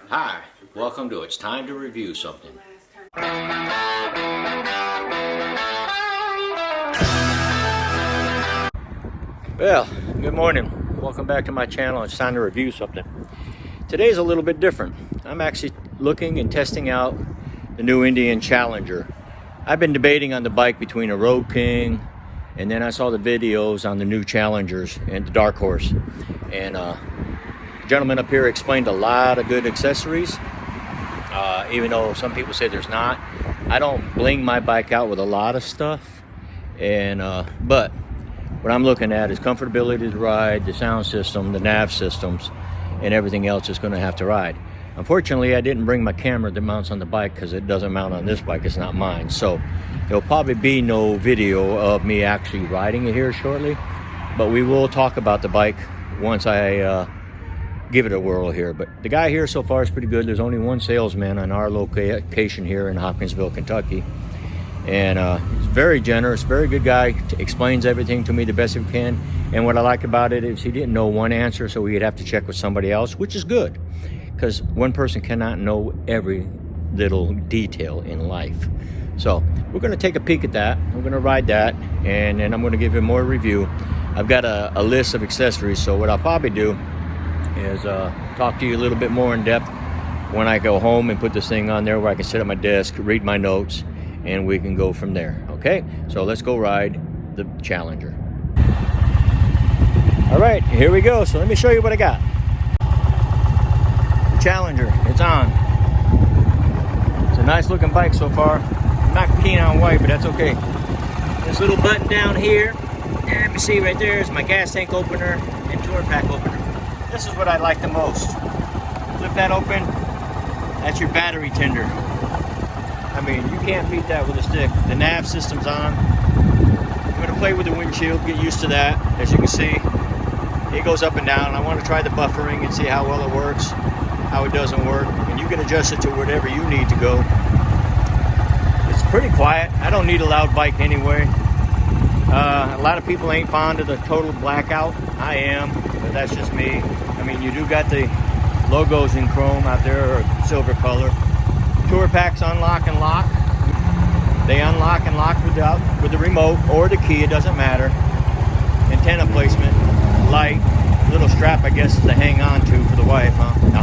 Hi, welcome to It's Time to Review Something. Well, good morning. Welcome back to my channel. It's time to review something. Today's a little bit different. I'm actually looking and testing out the new Indian Challenger. I've been debating on the bike between a Road King, and then I saw the videos on the new Challengers and the Dark Horse. And the gentleman up here explained a lot of good accessories, even though some people say there's not. I don't bling my bike out with a lot of stuff, and but what I'm looking at is comfortability to ride, the sound system, the nav systems, and everything else is going to have to ride. Unfortunately, I didn't bring my camera that mounts on the bike because it doesn't mount on this bike. It's not mine. So there'll probably be no video of me actually riding it here shortly. But we will talk about the bike once I give it a whirl here. But the guy here so far is pretty good. There's only one salesman on our location here in Hopkinsville, Kentucky. And he's very generous, very good guy, explains everything to me the best he can. And what I like about it is he didn't know one answer, so we'd have to check with somebody else, which is good, because one person cannot know every little detail in life. So we're going to take a peek at that. We're going to ride that, and then I'm going to give you more review. I've got a list of accessories, so what I'll probably do is talk to you a little bit more in depth when I go home and put this thing on there where I can sit at my desk, read my notes, and we can go from there. Okay, so let's go ride the Challenger. All right, here we go. So let me show you what I got. The Challenger, it's on. It's a nice looking bike so far. I'm not keen on white, but that's okay. This little button down here, and let me see right there is my gas tank opener and tour pack opener. This is what I like the most. Flip that open, that's your battery tender. I mean, you can't beat that with a stick. The nav system's on. I'm going to play with the windshield, get used to that. As you can see, it goes up and down. I want to try the buffering and see how well it works, how it doesn't work. And you can adjust it to whatever you need to go. It's pretty quiet. I don't need a loud bike anyway. A lot of people ain't fond of the total blackout. I am, but that's just me. I mean, you do got the logos in chrome out there, or silver color. Tour packs unlock and lock. They unlock and lock with the remote or the key, it doesn't matter. Antenna placement, light, little strap I guess is to hang on to for the wife, huh? No,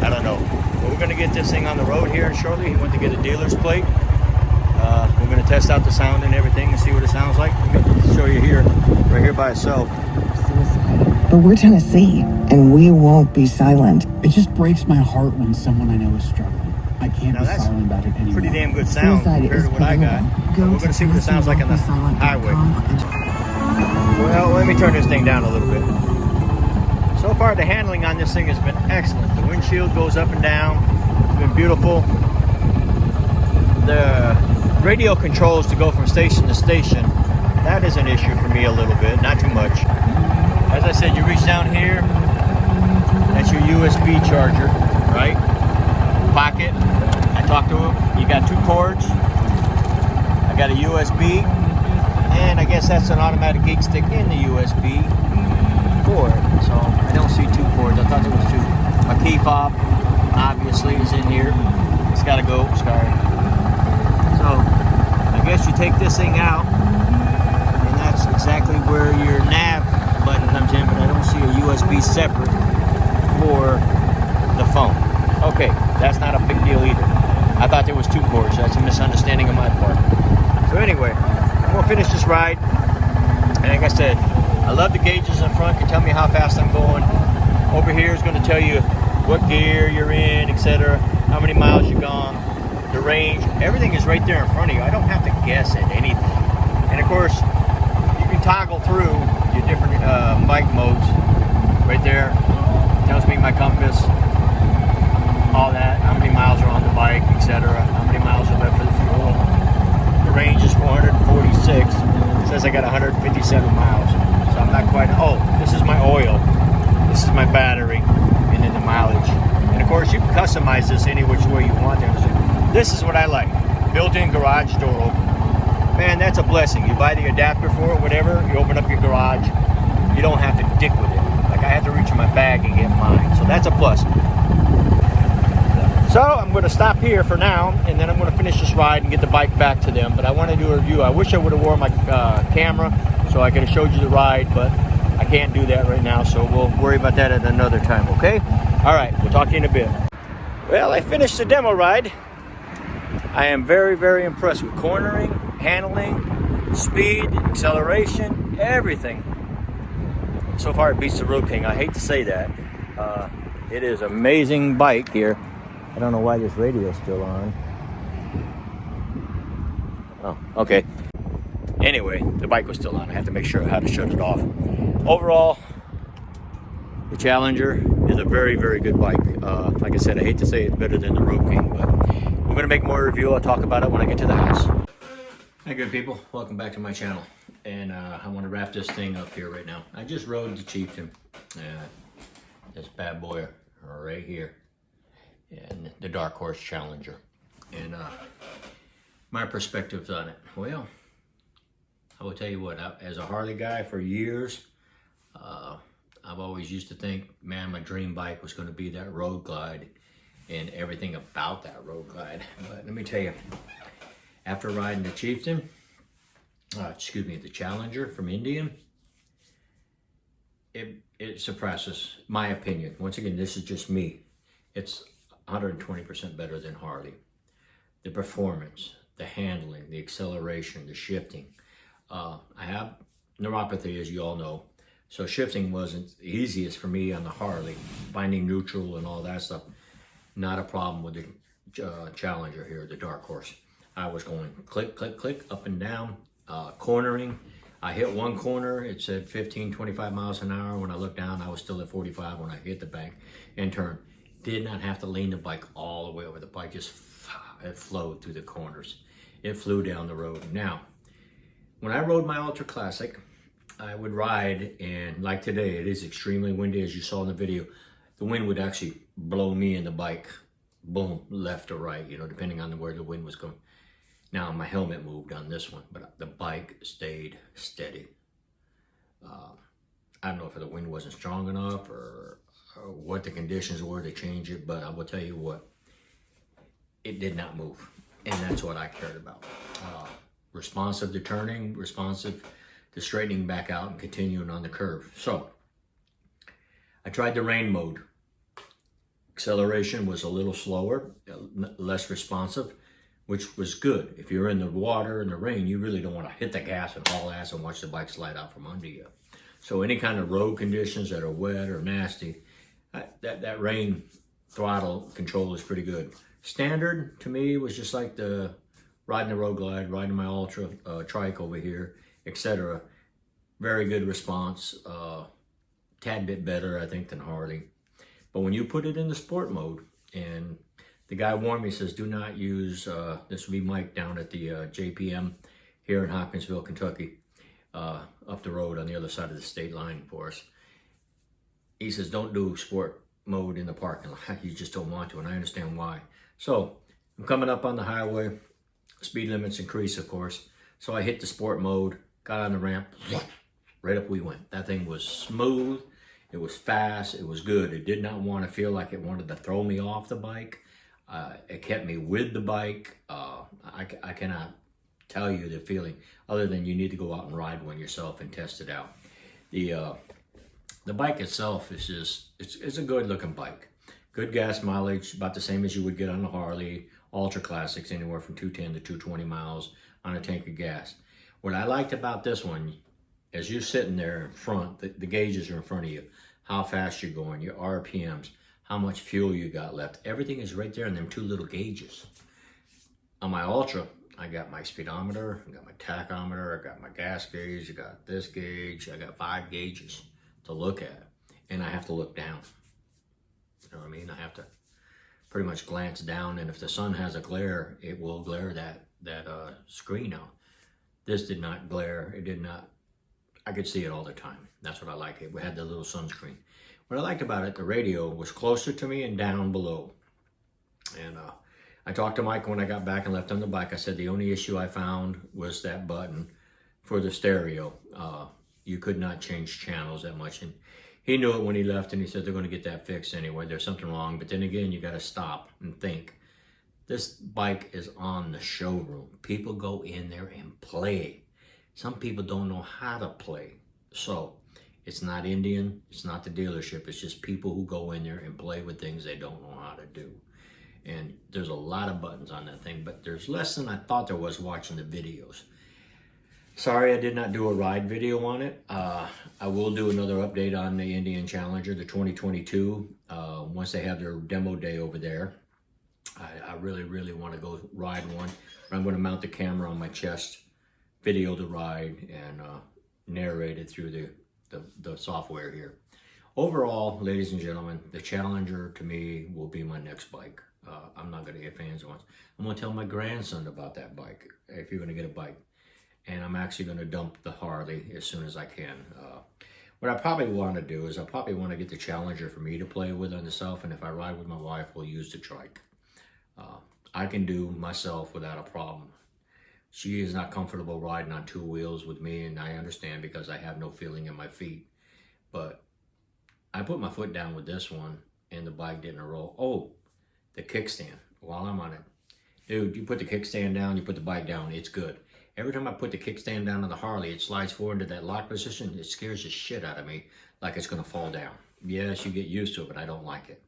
I don't know. But we're gonna get this thing on the road here shortly. He went to get a dealer's plate. We're gonna test out the sound and everything and see what it sounds like. Let me show you here, right here by itself. But we're Tennessee, and we won't be silent. It just breaks my heart when someone I know is struggling. I can't be silent about it anymore. Pretty damn good sound compared to what I got. We're going to see what it sounds like on the highway. Well, let me turn this thing down a little bit. So far, the handling on this thing has been excellent. The windshield goes up and down. It's been beautiful. The radio controls to go from station to station, that is an issue for me a little bit, not too much. As I said, you reach down here, that's your USB charger, right? Pocket. I talked to him. You got two cords. I got a USB, and I guess that's an automatic gate stick in the USB cord. So I don't see two cords. I thought there was two. My key fob obviously is in here. It's got to go. Sorry. So I guess you take this thing out, and that's exactly where your nav button comes in. But I don't see a USB separate for the phone. Okay, that's not a big deal either. I thought there was two cords. That's a misunderstanding on my part. So anyway, I'm gonna finish this ride. And like I said, I love the gauges in front. Can tell me how fast I'm going. Over here is gonna tell you what gear you're in, etc., how many miles you've gone, the range. Everything is right there in front of you. I don't have to guess at anything. And of course, you can toggle through your different bike modes. Right there, tells me my compass, all that, how many miles are on the bike, etc., how many miles are left for the fuel. The range is 446. It says I got 157 miles. So I'm not quite, oh, this is my oil. This is my battery, and then the mileage. And of course, you can customize this any which way you want. This is what I like. Built-in garage door opener. Man, that's a blessing. You buy the adapter for it, whatever, you open up your garage. You don't have to dick with it. Like I had to reach in my bag and get mine. So that's a plus. So I'm going to stop here for now, and then I'm going to finish this ride and get the bike back to them. But I want to do a review. I wish I would have worn my camera so I could have showed you the ride, but I can't do that right now, so we'll worry about that at another time, okay? All right, we'll talk to you in a bit. Well, I finished the demo ride. I am very, very impressed with cornering, handling, speed, acceleration, everything. So far it beats the Road King. I hate to say that. It is an amazing bike here. I don't know why this radio is still on. Oh, okay. Anyway, the bike was still on. I had to make sure how to shut it off. Overall, the Challenger is a very, very good bike. Like I said, I hate to say it's better than the Road King, but we're going to make more review. I'll talk about it when I get to the house. Hi, good people. Welcome back to my channel. And I want to wrap this thing up here right now. I just rode the Chieftain. This bad boy right here. And the Dark Horse Challenger. And my perspectives on it. Well, I will tell you what, as a Harley guy for years, I've always used to think, man, my dream bike was going to be that Road Glide and everything about that Road Glide. But let me tell you, after riding the Chieftain, the Challenger from Indian, it surpasses my opinion. Once again, this is just me. It's 120% better than Harley. The performance, the handling, the acceleration, the shifting. I have neuropathy, as you all know, so shifting wasn't the easiest for me on the Harley. Finding neutral and all that stuff, not a problem with the Challenger here, the Dark Horse. I was going click, click, click, up and down, cornering. I hit one corner, it said 15, 25 miles an hour. When I looked down, I was still at 45 when I hit the bank and turned. Did not have to lean the bike all the way over. The bike just it flowed through the corners. It flew down the road. Now, when I rode my Ultra Classic, I would ride, and like today, it is extremely windy, as you saw in the video. The wind would actually blow me and the bike, boom, left or right, you know, depending on where the wind was going. Now, my helmet moved on this one, but the bike stayed steady. I don't know if the wind wasn't strong enough or what the conditions were to change it, but I will tell you what, it did not move, and that's what I cared about. Responsive to turning, responsive to straightening back out and continuing on the curve. So, I tried the rain mode. Acceleration was a little slower, less responsive, which was good. If you're in the water and the rain, you really don't want to hit the gas and haul ass and watch the bike slide out from under you. So any kind of road conditions that are wet or nasty, that rain throttle control is pretty good. Standard to me was just like the riding the Road Glide, riding my Ultra trike over here, etc. Very good response. Tad bit better, I think, than Harley. But when you put it in the sport mode, and the guy warned me, says, do not use, this would be Mike down at the JPM here in Hopkinsville, Kentucky, up the road on the other side of the state line for us. He says, don't do sport mode in the parking lot. You just don't want to, and I understand why. So I'm coming up on the highway. Speed limits increase, of course. So I hit the sport mode, got on the ramp, right up we went. That thing was smooth. It was fast. It was good. It did not want to feel like it wanted to throw me off the bike. It kept me with the bike. I cannot tell you the feeling other than you need to go out and ride one yourself and test it out. The bike itself is just, it's a good looking bike. Good gas mileage, about the same as you would get on a Harley. Ultra Classics, anywhere from 210 to 220 miles on a tank of gas. What I liked about this one, as you're sitting there in front, the gauges are in front of you, how fast you're going, your RPMs, how much fuel you got left. Everything is right there in them two little gauges. On my Ultra, I got my speedometer, I got my tachometer, I got my gas gauge, I got this gauge, I got 5 gauges to look at, and I have to look down. You know what I mean? I have to pretty much glance down, and if the sun has a glare, it will glare that screen out. This did not glare. It did not. I could see it all the time. That's what I like. It had the little sunscreen. What I liked about it, the radio was closer to me and down below. And I talked to Mike when I got back and left on the bike. I said the only issue I found was that button for the stereo. You could not change channels that much. And He knew it when he left, and he said they're going to get that fixed anyway. There's something wrong. But then again, you got to stop and think. This bike is on the showroom. People go in there and play. Some people don't know how to play. So it's not Indian. It's not the dealership. It's just people who go in there and play with things they don't know how to do. And there's a lot of buttons on that thing, but there's less than I thought there was watching the videos. Sorry I did not do a ride video on it. I will do another update on the Indian Challenger, the 2022, once they have their demo day over there. I really, really want to go ride one. I'm going to mount the camera on my chest, video the ride, and narrate it through the software here. Overall, ladies and gentlemen, the Challenger to me will be my next bike. I'm not going to get fans once. I'm going to tell my grandson about that bike, if you're going to get a bike. And I'm actually going to dump the Harley as soon as I can. What I probably want to do is I probably want to get the Challenger for me to play with on the self, and if I ride with my wife, we'll use the trike. I can do myself without a problem. She is not comfortable riding on two wheels with me, and I understand because I have no feeling in my feet. But I put my foot down with this one, and the bike didn't roll. Oh, the kickstand, while I'm on it. Dude, you put the kickstand down, you put the bike down, it's good. Every time I put the kickstand down on the Harley, it slides forward into that lock position. It scares the shit out of me like it's going to fall down. Yes, you get used to it, but I don't like it.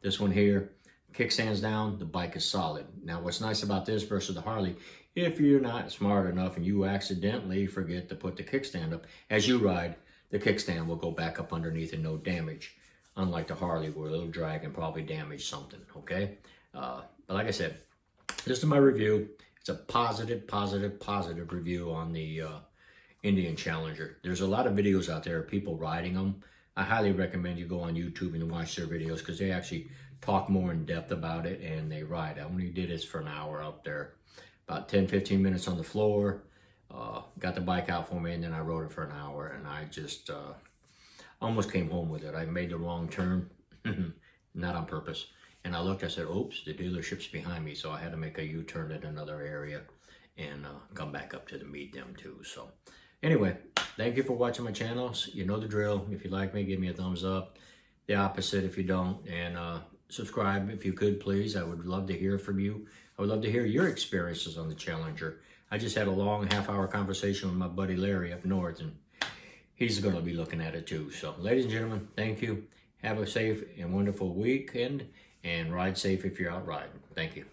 This one here, kickstand's down, the bike is solid. Now, what's nice about this versus the Harley, if you're not smart enough and you accidentally forget to put the kickstand up, as you ride, the kickstand will go back up underneath and no damage. Unlike the Harley, where it'll drag and probably damage something, okay? But like I said, this is my review. It's a positive review on the Indian Challenger. There's a lot of videos out there of people riding them. I highly recommend you go on YouTube and watch their videos because they actually talk more in depth about it and they ride. I only did this for an hour up there. About 10-15 minutes on the floor. Got the bike out for me, and then I rode it for an hour, and I just almost came home with it. I made the wrong turn, not on purpose. And I looked, I said, oops, the dealership's behind me. So I had to make a U-turn in another area and come back up to meet them too. So anyway, thank you for watching my channels. You know the drill. If you like me, give me a thumbs up. The opposite if you don't. And subscribe if you could, please. I would love to hear from you. I would love to hear your experiences on the Challenger. I just had a long half-hour conversation with my buddy Larry up north, and he's going to be looking at it too. So ladies and gentlemen, thank you. Have a safe and wonderful weekend. And ride safe if you're out riding. Thank you.